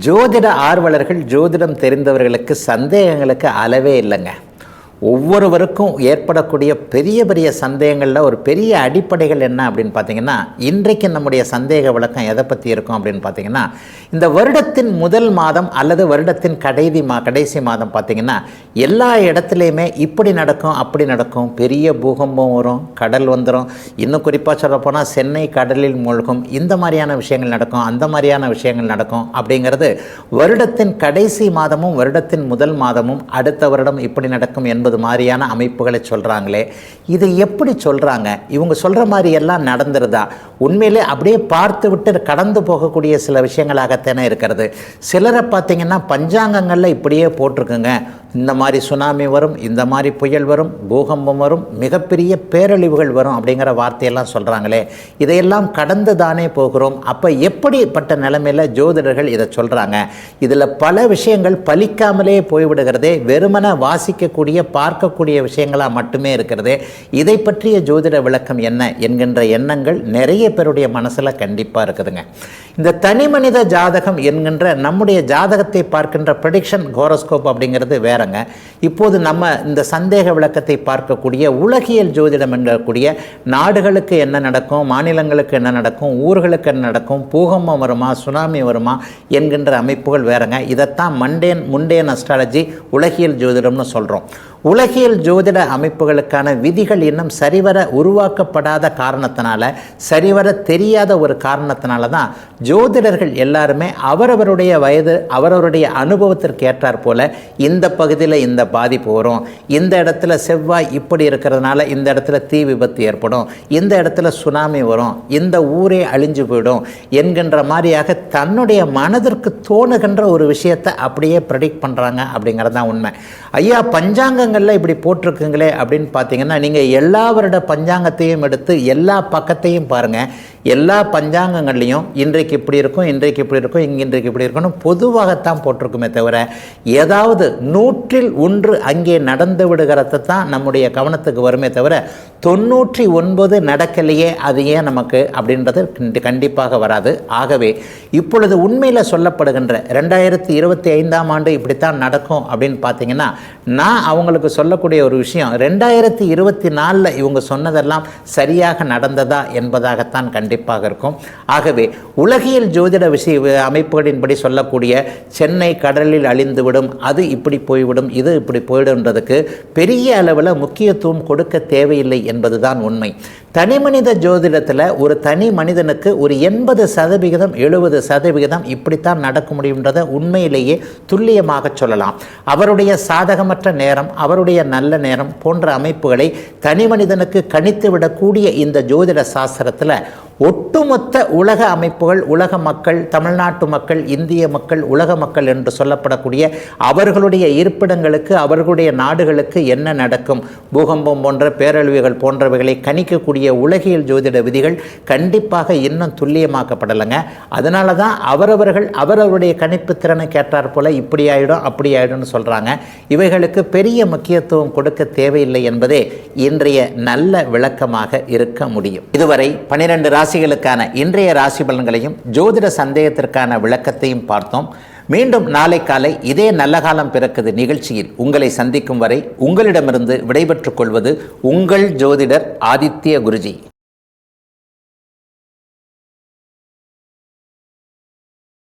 ஜோதிட ஆர்வலர்கள், ஜோதிடம் தெரிந்தவர்களுக்கு சந்தேகங்களுக்கு அளவே இல்லைங்க. ஒவ்வொருவருக்கும் ஏற்படக்கூடிய பெரிய பெரிய சந்தேகங்களில் ஒரு பெரிய அடிப்படைகள் என்ன அப்படின்னு பார்த்தீங்கன்னா, இன்றைக்கு நம்முடைய சந்தேக விளக்கம் எதை பற்றி இருக்கும் அப்படின்னு பார்த்தீங்கன்னா, இந்த வருடத்தின் முதல் மாதம் அல்லது வருடத்தின் கடைசி மாதம் பார்த்தீங்கன்னா, எல்லா இடத்துலையுமே இப்படி நடக்கும் அப்படி நடக்கும், பெரிய பூகம்பம் வரும், கடல் வந்துடும், இன்னும் குறிப்பாக சொல்லப்போனால் சென்னை கடலில் மூழ்கும், இந்த மாதிரியான விஷயங்கள் நடக்கும், அந்த மாதிரியான விஷயங்கள் நடக்கும் அப்படிங்கிறது வருடத்தின் கடைசி மாதமும் வருடத்தின் முதல் மாதமும் அடுத்த வருடம் இப்படி நடக்கும் என்பது மாதிரியான அமைப்புகளை சொல்கிறாங்களே, இதை எப்படி சொல்கிறாங்க? இவங்க சொல்கிற மாதிரி எல்லாம் நடந்துருதா? உண்மையிலே அப்படியே பார்த்து விட்டு கடந்து போகக்கூடிய சில விஷயங்களாகத்தானே இருக்கிறது. சிலரை பார்த்தீங்கன்னா பஞ்சாங்கங்களில் இப்படியே போட்டிருக்குங்க, இந்த மாதிரி சுனாமி வரும், இந்த மாதிரி புயல் வரும், பூகம்பம் வரும், மிகப்பெரிய பேரழிவுகள் வரும் அப்படிங்கிற வார்த்தையெல்லாம் சொல்கிறாங்களே, இதையெல்லாம் கடந்து தானே போகிறோம். அப்போ எப்படிப்பட்ட நிலைமையில் ஜோதிடர்கள் இதை சொல்கிறாங்க? இதில் பல விஷயங்கள் பலிக்காமலே போய்விடுகிறதே, வெறுமன வாசிக்கக்கூடிய பார்க்கக்கூடிய விஷயங்களாக மட்டுமே இருக்கிறது. இதை பற்றிய ஜோதிட விளக்கம் என்ன என்கின்ற எண்ணங்கள் நிறைய பேருடைய மனசில் கண்டிப்பாக இருக்குதுங்க. இந்த தனி மனித ஜாதகம் என்கின்ற நம்முடைய ஜாதகத்தை பார்க்கின்ற ப்ரெடிக்ஷன் ஹோரோஸ்கோப் அப்படிங்கிறது வேறங்க. இப்போது நம்ம இந்த சந்தேக விளக்கத்தை பார்க்கக்கூடிய உலகியல் ஜோதிடம் என்கக்கூடிய நாடுகளுக்கு என்ன நடக்கும், மாநிலங்களுக்கு என்ன நடக்கும், ஊர்களுக்கு என்ன நடக்கும், பூகம்பம் வருமா, சுனாமி வருமா என்கின்ற அமைப்புகள் வேறங்க. இதைத்தான் முண்டேன் அஸ்ட்ராலஜி, உலகியல் ஜோதிடம்னு சொல்கிறோம். உலகியல் ஜோதிட அமைப்புகளுக்கான விதிகள் இன்னும் சரிவர உருவாக்கப்படாத காரணத்தினால, சரிவர தெரியாத ஒரு காரணத்தினால தான் ஜோதிடர்கள் எல்லாருமே அவரவருடைய வயது, அவரவருடைய அனுபவத்திற்கு ஏற்றாற் போல இந்த பகுதியில் இந்த பாதிப்பு வரும், இந்த இடத்துல செவ்வாய் இப்படி இருக்கிறதுனால இந்த இடத்துல தீ விபத்து ஏற்படும், இந்த இடத்துல சுனாமி வரும், இந்த ஊரே அழிஞ்சு போயிடும் என்கின்ற மாதிரியாக தன்னுடைய மனதிற்கு தோணுகின்ற ஒரு விஷயத்தை அப்படியே ப்ரெடிக்ட் பண்ணுறாங்க அப்படிங்கிறது தான் உண்மை. ஐயா, பஞ்சாங்கங்களில் இப்படி போட்டிருக்குங்களே அப்படின்னு பார்த்தீங்கன்னா, நீங்கள் எல்லா வருட பஞ்சாங்கத்தையும் எடுத்து எல்லா பக்கத்தையும் பாருங்கள். எல்லா பஞ்சாங்கங்கள்லையும் இன்றைக்கு இப்படி இருக்கும், இன்றைக்கு இப்படி இருக்கும், இன்றைக்கு இப்படி இருக்கும்னு பொதுவாகத்தான் போட்டிருக்குமே தவிர, ஏதாவது 100 அங்கே நடந்து விடுகிறத தான் நம்முடைய கவனத்துக்கு வருமே தவிர 99 நடக்கலையே அது ஏன் நமக்கு அப்படின்றது கண்டிப்பாக வராது. ஆகவே இப்பொழுது உண்மையில் சொல்லப்படுகின்ற 2025ஆம் ஆண்டு இப்படித்தான் நடக்கும் அப்படின்னு பார்த்தீங்கன்னா, நான் அவங்களுக்கு சொல்லக்கூடிய ஒரு விஷயம், 2024 இவங்க சொன்னதெல்லாம் சரியாக நடந்ததா என்பதாகத்தான் கண்டிப்பாக இருக்கும். ஆகவே உலகியல் ஜோதிட அமைப்புகளின்படி சொல்லக்கூடிய சென்னை கடலில் அழிந்துவிடும், அது இப்படி போய்விடும், இது இப்படி போய்விடுன்றதுக்கு பெரிய அளவில் முக்கியத்துவம் கொடுக்க தேவையில்லை என்பதுதான் உண்மை. தனி மனித ஜோதிடத்தில் ஒரு தனி மனிதனுக்கு ஒரு 80% 70% இப்படித்தான் நடக்க முடியுன்றதை உண்மையிலேயே துல்லியமாக சொல்லலாம். அவருடைய சாதகமற்ற நேரம், அவருடைய நல்ல நேரம் போன்ற அமைப்புகளை தனி மனிதனுக்கு கணித்து விடக்கூடிய இந்த ஜோதிட சாஸ்திரத்தில் ஒட்டுமொத்த உலக அமைப்புகள், உலக மக்கள், தமிழ்நாட்டு மக்கள், இந்திய மக்கள், உலக மக்கள் என்று சொல்லப்படக்கூடிய அவர்களுடைய இருப்பிடங்களுக்கு, அவர்களுடைய நாடுகளுக்கு என்ன நடக்கும், பூகம்பம் போன்ற பேரழிவுகள் போன்றவைகளை கணிக்கக்கூடிய உலகியல் ஜோதிட விதிகள் கண்டிப்பாக இன்னும் துல்லியமாக்கப்படலைங்க. அதனால தான் அவரவருடைய கணிப்பு திறனை கேட்டார் போல இப்படி ஆகிடும் அப்படி ஆகிடும்னு சொல்கிறாங்க. இவைகளுக்கு பெரிய முக்கியத்துவம் கொடுக்க தேவையில்லை என்பதே இன்றைய நல்ல விளக்கமாக இருக்க முடியும். இதுவரை 12 ராசிகளுக்கான இன்றைய ராசி பலன்களையும் ஜோதிட சந்தேகத்திற்கான விளக்கத்தையும் பார்த்தோம். மீண்டும் நாளை காலை இதே நல்ல காலம் பிறக்குது நிகழ்ச்சியில் உங்களை சந்திக்கும் வரை உங்களிடமிருந்து விடைபெற்றுக் கொள்வது உங்கள் ஜோதிடர் ஆதித்ய குருஜி.